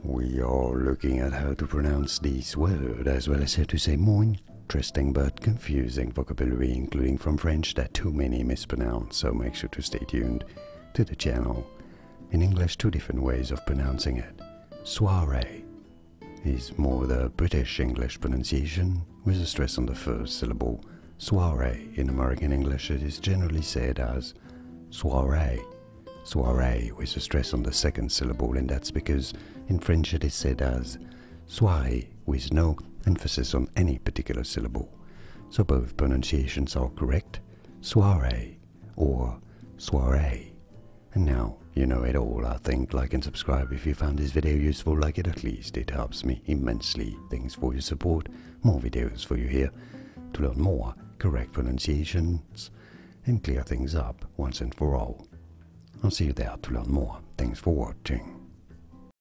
We are looking at how to pronounce this word, as well as how to say more interesting but confusing vocabulary, including from French that too many mispronounce, so make sure to stay tuned to the channel. In English, two different ways of pronouncing it. Soiree is more the British English pronunciation, with a stress on the first syllable. Soiree in American English, it is generally said as soiree. Soiree with a stress on the second syllable, and that's because in French it is said as soirée with no emphasis on any particular syllable. So both pronunciations are correct, soiree or soiree. And now you know it all. I think. Like and subscribe if you found this video useful, like it at least. It helps me immensely. Thanks for your support. More videos for you here to learn more correct pronunciations and clear things up once and for all. I'll see you there to learn more. Thanks for watching.